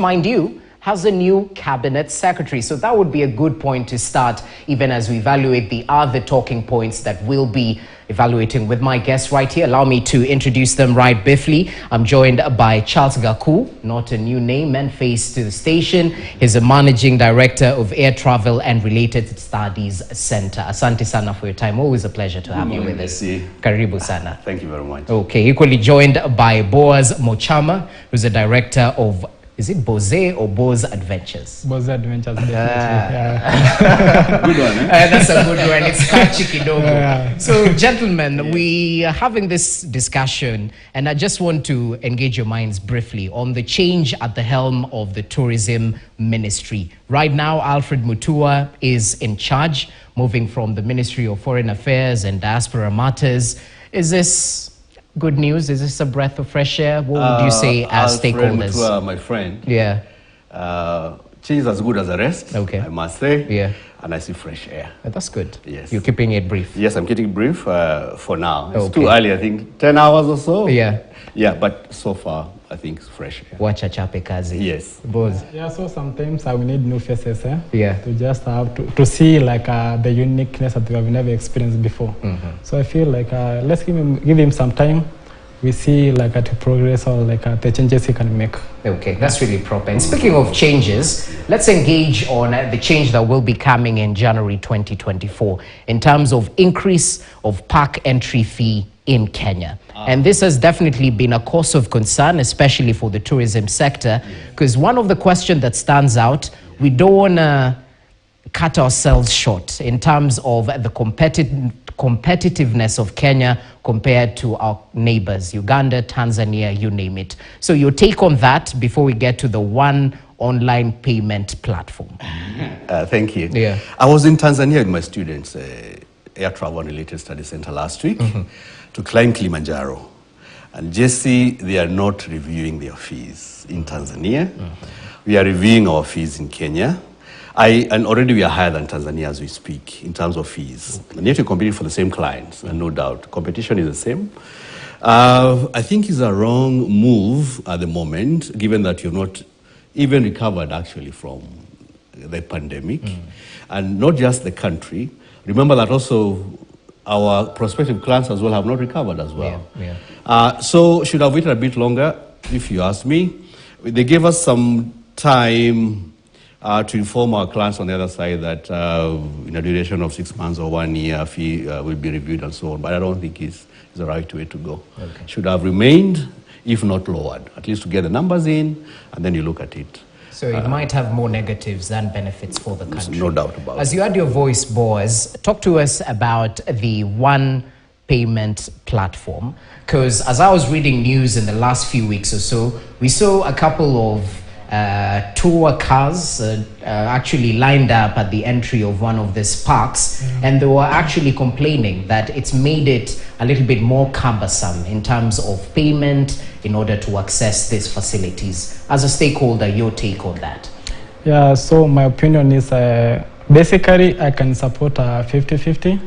mind you, has a new cabinet secretary. So that would be a good point to start, even as we evaluate the other talking points that we'll be evaluating with my guests right here. Allow me to introduce them right briefly. I'm joined by Charles Gaku, not a new name and face to the station. He's a managing director of Air Travel and Related Studies Center. Asante sana for your time. Always a pleasure to have you with us. Karibu sana. Thank you very much. Okay, equally joined by Boze Mochama, who's a director of, is it Boze or Boze Adventures? Boze Adventures, definitely. Good one, eh? That's a good one. It's catchy kidogo. So, gentlemen, we are having this discussion, and I just want to engage your minds briefly on the change at the helm of the tourism ministry. Right now, Alfred Mutua is in charge, moving from the Ministry of Foreign Affairs and Diaspora Matters. Is this good news? Is this a breath of fresh air? What would you say as stakeholders? Mutua, my friend. Yeah. Change is as good as the rest, Okay. I must say. Yeah. And I see fresh air. That's good. Yes. You're keeping it brief. Yes, I'm keeping brief for now. It's Okay. too early, I think 10 hours or so. Yeah. Yeah, but so far, I think it's fresh air. Wacha chape kazi. Yes. Boze. Yeah, so sometimes we need new faces, Yeah. to just have to see like the uniqueness that we have never experienced before. So I feel like let's give him some time. We see like at progress or like the changes he can make. Okay, that's really proper. And speaking of changes, let's engage on the change that will be coming in January 2024 in terms of increase of park entry fee in Kenya. And this has definitely been a cause of concern, especially for the tourism sector, because one of the questions that stands out, we don't want to cut ourselves short in terms of the competitiveness of Kenya compared to our neighbors, Uganda, Tanzania, you name it. So your take on that before we get to the one online payment platform. Thank you. Yeah. I was in Tanzania with my students, Air Travel and Related Studies Center last week, to climb Kilimanjaro. And Jesse, they are not reviewing their fees in Tanzania. We are reviewing our fees in Kenya. And already we are higher than Tanzania as we speak in terms of fees. And yet we compete for the same clients, and no doubt. Competition is the same. I think it's a wrong move at the moment, given that you've not even recovered actually from the pandemic. And not just the country. Remember that also our prospective clients as well have not recovered as well. So should have waited a bit longer, if you ask me. They gave us some time to inform our clients on the other side that in a duration of 6 months or 1 year, fee will be reviewed and so on. But I don't think it's the right way to go. Okay. Should have remained, if not lowered, at least to get the numbers in, and then you look at it. So it might have more negatives than benefits for the country. No doubt about it. As you had your voice, Boze, talk to us about the one payment platform. Because as I was reading news in the last few weeks or so, we saw a couple of tour cars actually lined up at the entry of one of these parks, and they were actually complaining that it's made it a little bit more cumbersome in terms of payment in order to access these facilities. As a stakeholder, your take on that? Yeah, so my opinion is basically I can support 50-50.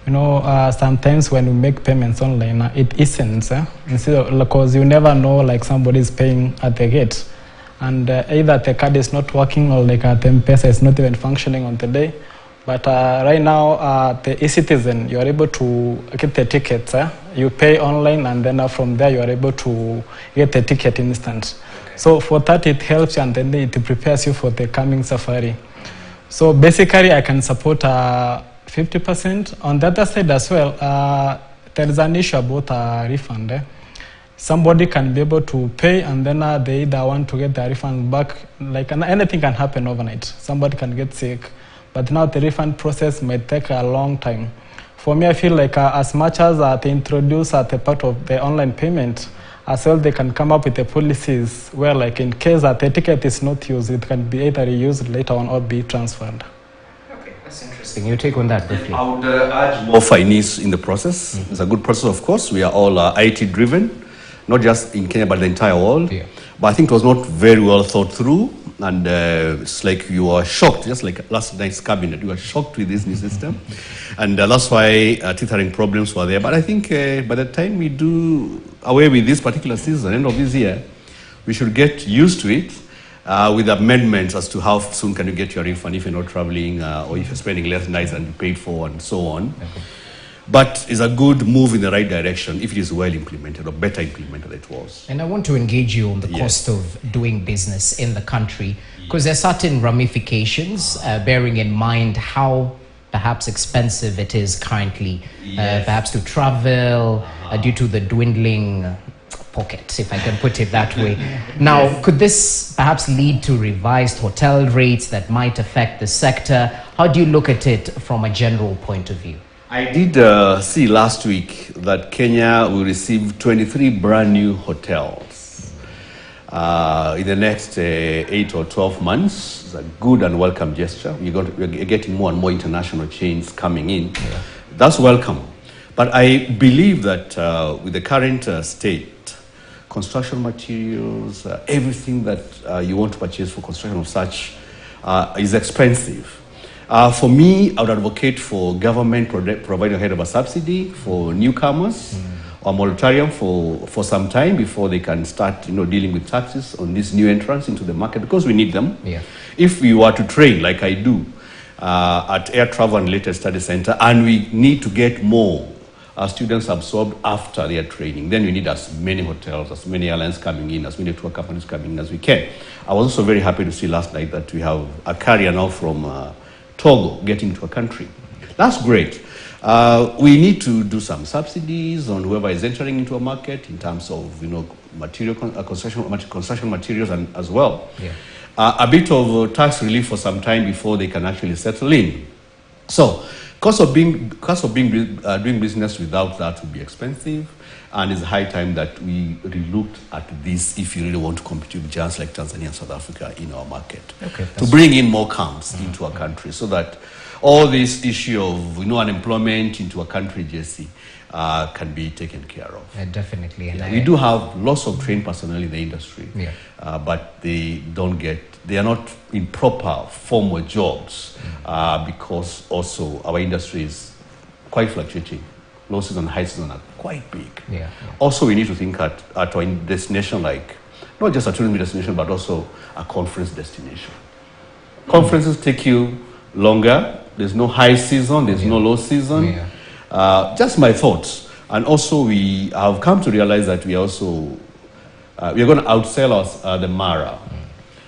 You know, sometimes when we make payments online, it isn't, because you never know like somebody is paying at the gate. And either the card is not working or like the M-Pesa is not even functioning on the day. But right now, the e-citizen, you are able to get the tickets. You pay online, and then from there, you are able to get the ticket instant. So for that, it helps you, and then it prepares you for the coming safari. So basically, I can support 50%. On the other side as well, there is an issue about refund. Somebody can be able to pay, and then they either want to get the refund back. Like anything can happen overnight. Somebody can get sick, but now the refund process might take a long time. For me, I feel like as much as they introduce the part of the online payment, as well they can come up with the policies where, like, in case that the ticket is not used, it can be either reused later on or be transferred. Okay, that's interesting. Your take on that briefly? I would urge more finance in the process. It's a good process, of course. We are all IT driven. Not just in Kenya, but the entire world. Yeah. But I think it was not very well thought through. And it's like you are shocked, just like last night's cabinet. You are shocked with this new system. And that's why tethering problems were there. But I think by the time we do away with this particular season, end of this year, we should get used to it. with amendments as to how soon can you get your refund if you're not traveling or if you're spending less nights than you paid for and so on. Okay. But it's a good move in the right direction if it is well implemented or better implemented than it was. And I want to engage you on the cost of doing business in the country, because there are certain ramifications, bearing in mind how perhaps expensive it is currently, perhaps to travel due to the dwindling pockets, if I can put it that way. Now, could this perhaps lead to revised hotel rates that might affect the sector? How do you look at it from a general point of view? I did see last week that Kenya will receive 23 brand new hotels in the next 8 or 12 months. It's a good and welcome gesture. We're getting more and more international chains coming in. Yeah. That's welcome. But I believe that with the current state, construction materials, everything that you want to purchase for construction of such is expensive. For me, I would advocate for government providing a head of a subsidy for newcomers or moratorium for some time before they can start, dealing with taxes on these new entrants into the market, because we need them. Yeah. If we were to train, like I do, at Air Travel and Related Study Center, and we need to get more students absorbed after their training, then we need as many hotels, as many airlines coming in, as many tour companies coming in as we can. I was also very happy to see last night that we have a carrier now from Togo getting to a country. That's great. We need to do some subsidies on whoever is entering into a market in terms of construction materials and as well. Yeah. A bit of tax relief for some time before they can actually settle in. So, cost of doing business without that would be expensive, and it's high time that we relooked at this if you really want to compete with giants like Tanzania and South Africa in our market. Okay, to bring in more camps into our country, so that all this issue of unemployment into a country, Jesse, can be taken care of. Definitely. And we do have lots of trained personnel in the industry, but they are not in proper formal jobs because also our industry is quite fluctuating. Low season, high season are quite big. Yeah. Also, we need to think at our destination, like not just a tourism destination, but also a conference destination. Conferences take you longer. There's no high season. There's no low season. Just my thoughts. And also, we have come to realize that we are going to outsell the Mara.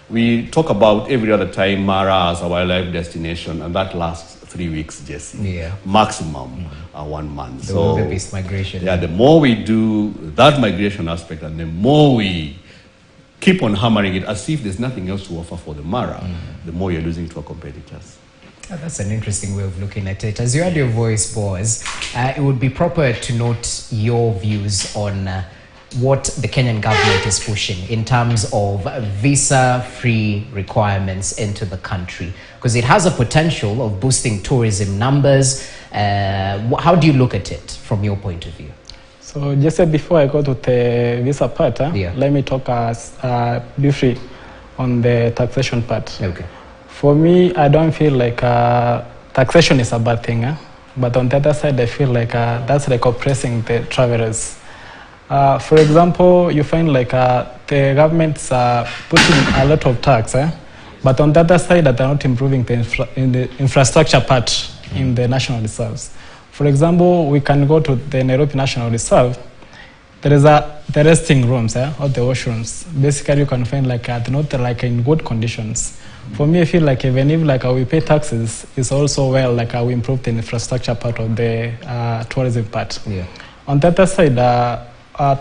We talk about every other time Mara as a wildlife destination, and that lasts 3 weeks, Jesse. Maximum 1 month. The wildebeest migration. The more we do that migration aspect, and the more we keep on hammering it as if there's nothing else to offer for the Mara, the more you're losing to our competitors. That's an interesting way of looking at it. As you heard your voice, Boze, it would be proper to note your views on what the Kenyan government is pushing in terms of visa-free requirements into the country, because it has a potential of boosting tourism numbers. How do you look at it from your point of view? So just before I go to the visa part, let me talk briefly on the taxation part. Okay. For me, I don't feel like taxation is a bad thing, but on the other side, I feel like that's like oppressing the travelers. For example, you find like the government's putting a lot of tax, but on the other side, that they're not improving the infrastructure part in the national reserves. For example, we can go to the Nairobi National Reserve. There is the resting rooms or the washrooms. Basically, you can find like they're not like in good conditions. For me, I feel like even if like we pay taxes, it's also we improve the infrastructure part of the tourism part. Yeah. On the other side,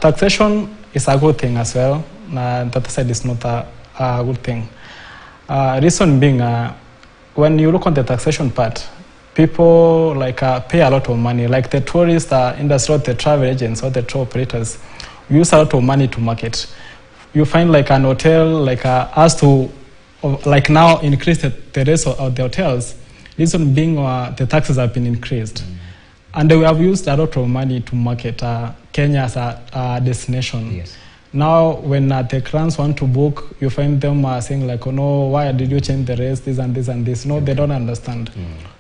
taxation is a good thing as well. The other side is not a good thing. Reason being, when you look on the taxation part, people pay a lot of money. Like the tourist industry, the travel agents or the tour operators use a lot of money to market. You find like an hotel has to now increase the rest of the hotels. Reason being, the taxes have been increased. And we have used a lot of money to market Kenya as a destination. Yes. Now, when the clients want to book, you find them saying like, oh no, why did you change the rates, this and this and this? No, they don't understand.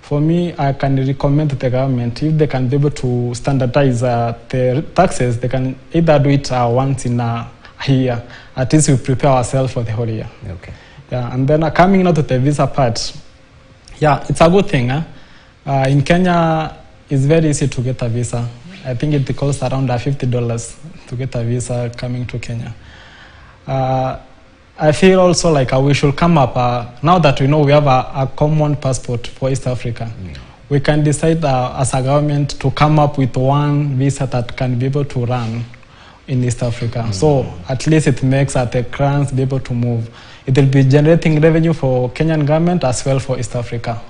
For me, I can recommend the government, if they can be able to standardize the taxes, they can either do it once in a a year. At least we prepare ourselves for the whole year. Okay. Yeah, and then coming now to the visa part, yeah, it's a good thing. In Kenya, it's very easy to get a visa. I think it costs around $50 to get a visa coming to Kenya. I feel also like we should come up, now that we know we have a common passport for East Africa, we can decide as a government to come up with one visa that can be able to run in East Africa. So at least it makes the clients be able to move. It will be generating revenue for Kenyan government as well for East Africa.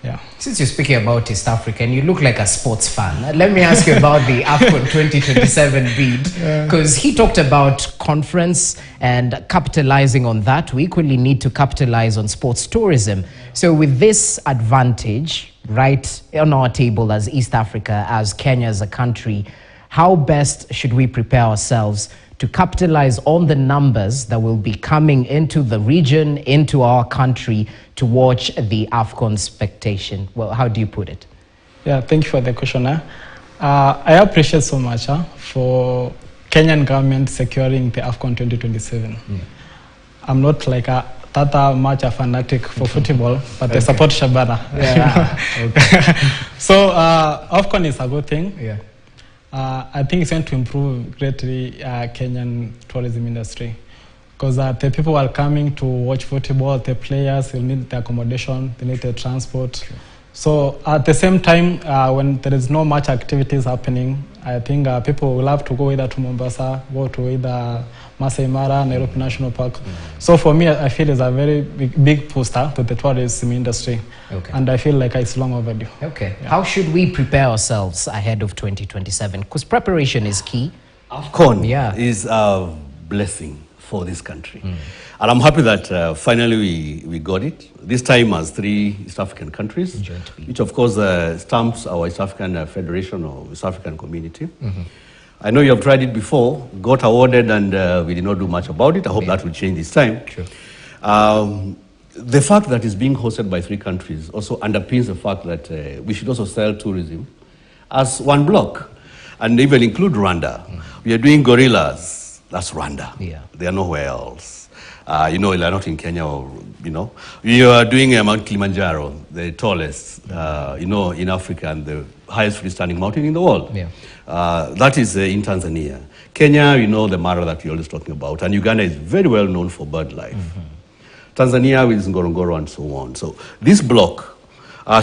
Yeah. Since you're speaking about East Africa and you look like a sports fan, let me ask you about the AFCON 2027 bid, because he talked about conference and capitalizing on that. We equally need to capitalize on sports tourism. So with this advantage right on our table as East Africa, as Kenya as a country, how best should we prepare ourselves to capitalize on the numbers that will be coming into the region, into our country, to watch the AFCON spectation? Well, how do you put it? Yeah, thank you for the question. I appreciate so much for Kenyan government securing the AFCON 2027. I'm not like that much a fanatic for football, but I support Shabana. Yeah. So AFCON is a good thing. Yeah. I think it's going to improve greatly Kenyan tourism industry, because the people are coming to watch football, the players will need the accommodation, they need the transport. Sure. So at the same time, when there is no much activities happening, I think people will have to go either to Mombasa, go to either Masai Mara, Nairobi National Park. So for me, I feel it's a very big booster to the tourism industry. Okay. And I feel like it's long overdue. Okay. Yeah. How should we prepare ourselves ahead of 2027? Because preparation is key. AFCON is a blessing for this country. And I'm happy that finally we got it. This time as 3 East African countries, which of course stamps our East African Federation or East African community. I know you have tried it before, got awarded, and we did not do much about it. I hope that will change this time. Sure. The fact that it's being hosted by 3 countries also underpins the fact that we should also sell tourism as one block, and even include Rwanda. We are doing gorillas. That's Rwanda. Yeah. They are nowhere else. They're not in Kenya, or, We are doing Mount Kilimanjaro, the tallest, in Africa, and the highest freestanding mountain in the world. Yeah. That is in Tanzania. Kenya, the Mara that we're always talking about. And Uganda is very well known for bird life. Tanzania is Ngorongoro and so on. So this block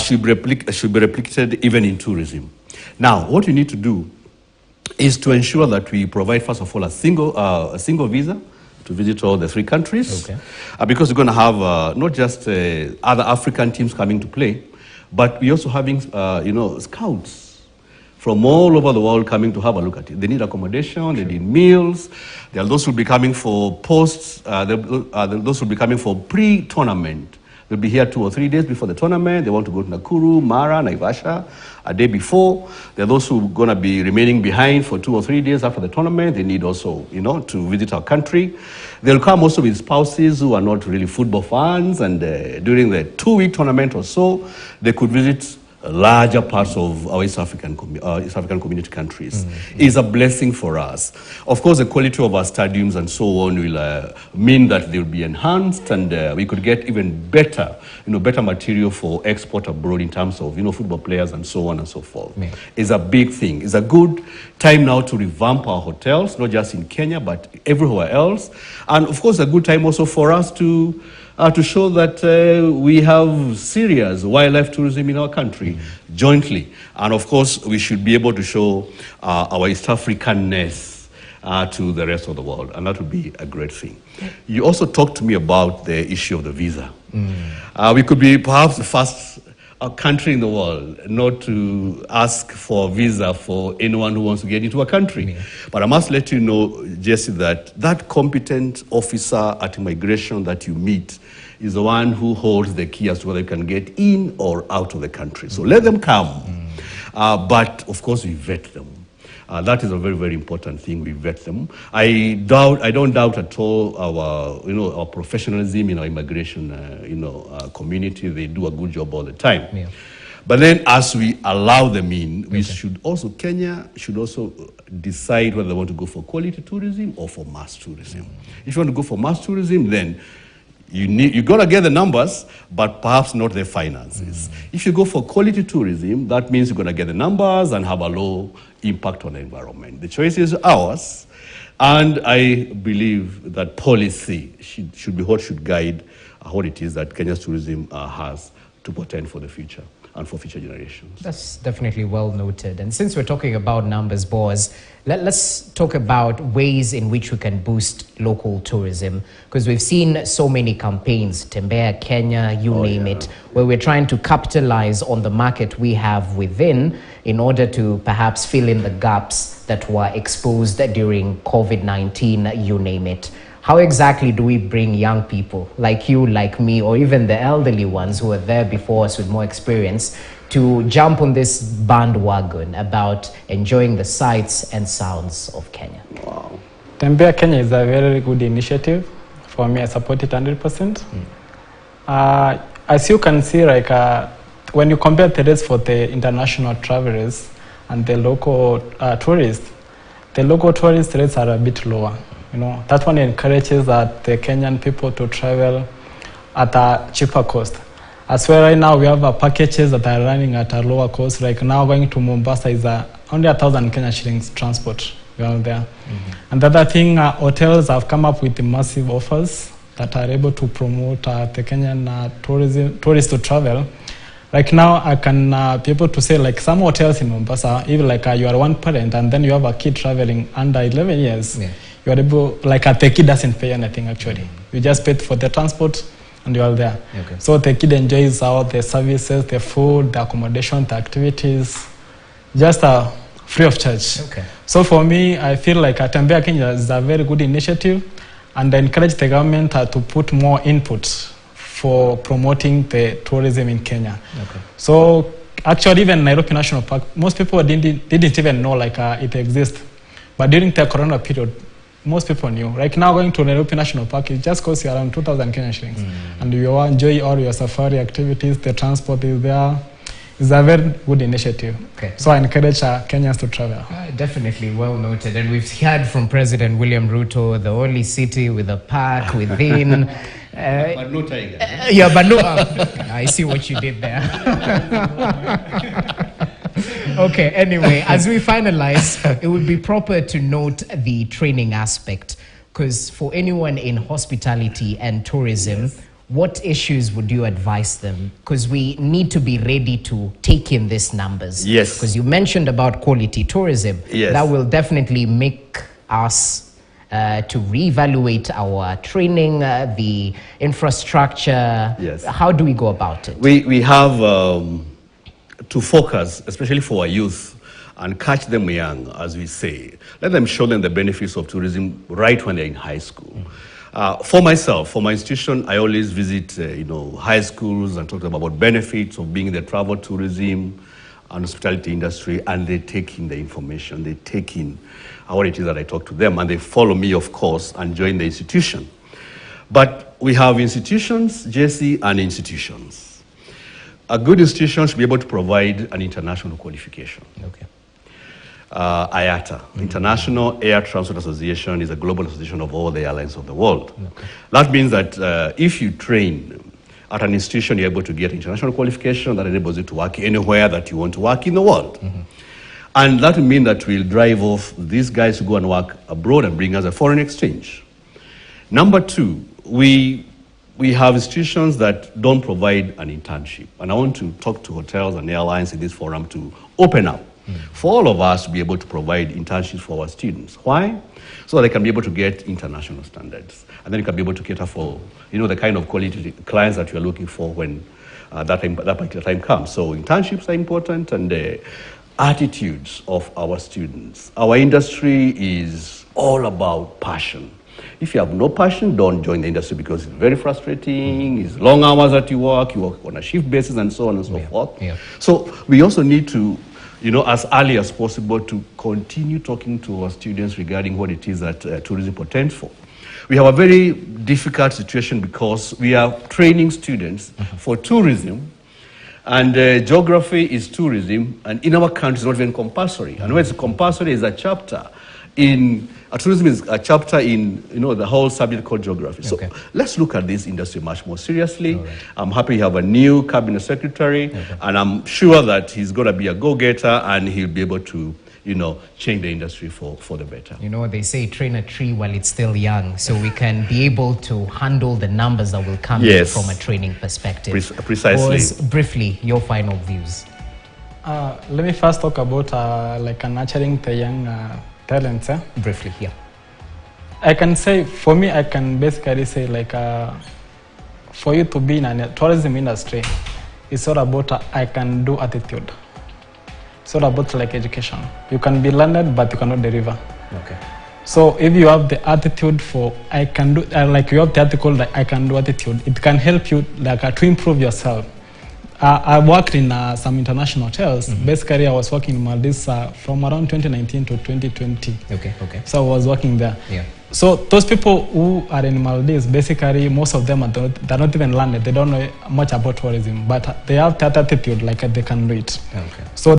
should be replicated even in tourism. Now, what we need to do is to ensure that we provide, first of all, a single visa to visit all the 3 countries. Okay. Because we're going to have not just other African teams coming to play, but we're also having, scouts from all over the world coming to have a look at it. They need accommodation, they need meals. There are those who will be coming for those who will be coming for pre-tournament. They'll be here 2 or 3 days before the tournament. They want to go to Nakuru, Mara, Naivasha a day before. There are those who are going to be remaining behind for 2 or 3 days after the tournament. They need also, to visit our country. They'll come also with spouses who are not really football fans, and during the 2-week tournament or so, they could visit larger parts of our East African community countries. Is a blessing for us. Of course, the quality of our stadiums and so on will mean that they will be enhanced, and we could get even better, better material for export abroad in terms of, football players and so on and so forth. It's a big thing. It's a good time now to revamp our hotels, not just in Kenya, but everywhere else. And of course, a good time also for us to show that we have serious wildlife tourism in our country jointly. And of course, we should be able to show our East Africanness to the rest of the world. And that would be a great thing. You also talked to me about the issue of the visa. We could be perhaps the first country in the world not to ask for a visa for anyone who wants to get into a country. But I must let you know, Jesse, that competent officer at immigration that you meet is the one who holds the key as to whether you can get in or out of the country. So let them come. But of course, we vet them. That is a very, very important thing. We vet them. I don't doubt at all our professionalism in our immigration, community. They do a good job all the time. But then as we allow them in, we should also, Kenya should also decide whether they want to go for quality tourism or for mass tourism. If you want to go for mass tourism, then you got to get the numbers, but perhaps not the finances. If you go for quality tourism, that means you're going to get the numbers and have a low impact on the environment. The choice is ours, and I believe that policy should be what should guide what it is that Kenya's tourism has to portend for the future and for future generations. That's definitely well noted. And since we're talking about numbers, Boze, let's talk about ways in which we can boost local tourism, because we've seen so many campaigns, Tembea Kenya, you name it, where we're trying to capitalize on the market we have within in order to perhaps fill in the gaps that were exposed during COVID-19, you name it. How exactly do we bring young people like you, like me, or even the elderly ones who are there before us with more experience to jump on this bandwagon about enjoying the sights and sounds of Kenya? Wow. Tembea Kenya is a very good initiative. For me, I support it 100%. As you can see, like when you compare the rates for the international travelers and the local tourists, the local tourist rates are a bit lower. You know, that one encourages that the Kenyan people to travel at a cheaper cost. As well, right now we have packages that are running at a lower cost. Like now going to Mombasa is only 1,000 Kenya shillings transport. We are there. And the other thing, hotels have come up with massive offers that are able to promote the Kenyan tourists to travel. Like now, I can be able to say, like some hotels in Mombasa, even like you are one parent and then you have a kid traveling under 11 years, you are able, like the kid doesn't pay anything actually. You just pay for the transport and you are there. So the kid enjoys all the services, the food, the accommodation, the activities, just free of charge. So for me, I feel like Tembea Kenya is a very good initiative, and I encourage the government to put more input for promoting the tourism in Kenya. So actually even Nairobi National Park, most people didn't even know like it exists. But during the Corona period, most people knew. Right now going to Nairobi National Park, it just costs you around 2,000 Kenya shillings. And you enjoy all your safari activities, the transport is there. It's a very good initiative. So I encourage Kenyans to travel. Definitely well noted. And we've heard from President William Ruto, the only city with a park within. But no tiger. Yeah, but no. I see what you did there. Okay, anyway, as we finalize, it would be proper to note the training aspect, because for anyone in hospitality and tourism, what issues would you advise them? Because we need to be ready to take in these numbers. Because you mentioned about quality tourism. That will definitely make us to reevaluate our training, the infrastructure. How do we go about it? We have to focus, especially for our youth, and catch them young, as we say. Let them show them the benefits of tourism right when they're in high school. For myself, for my institution, I always visit, high schools and talk to them about benefits of being in the travel, tourism, and hospitality industry, and they take in the information, they take in what it is that I talk to them, and they follow me, of course, and join the institution. But we have institutions, Jesse, and institutions. A good institution should be able to provide an international qualification. IATA, International Air Transport Association, is a global association of all the airlines of the world. That means that if you train at an institution, you're able to get international qualification that enables you to work anywhere that you want to work in the world. And that will mean that we'll drive off these guys who go and work abroad and bring us a foreign exchange. Number two, we have institutions that don't provide an internship. And I want to talk to hotels and airlines in this forum to open up for all of us to be able to provide internships for our students. Why? So that they can be able to get international standards. And then you can be able to cater for, the kind of quality clients that you're looking for when that particular time comes. So internships are important, and the attitudes of our students. Our industry is all about passion. If you have no passion, don't join the industry, because it's very frustrating, it's long hours that you work on a shift basis, and so on and so forth. So we also need to, as early as possible, to continue talking to our students regarding what it is that tourism portends for. We have a very difficult situation because we are training students for tourism, And geography is tourism, and in our country it's not even compulsory. And when it's compulsory, is a chapter in tourism is a chapter in the whole subject called geography. So let's look at this industry much more seriously. Right. I'm happy you have a new cabinet secretary, and I'm sure that he's going to be a go-getter and he'll be able to change the industry for the better. They say train a tree while it's still young, so we can be able to handle the numbers that will come in from a training perspective. Precisely. Boze, briefly, your final views. Let me first talk about nurturing the young talents. Briefly, yeah. I can say, for me, I can basically say for you to be in a tourism industry, it's all about I can do attitude. It's all about education. You can be learned, but you cannot deliver. Okay. So if you have the attitude for I can do, you have the article I can do attitude, it can help you to improve yourself. I worked in some international hotels. Basically, I was working in Maldives from around 2019 to 2020. Okay. So I was working there. Yeah. So those people who are in Maldives, basically, most of them they're not even learned. They don't know much about tourism, but they have that attitude, they can do it. Okay. So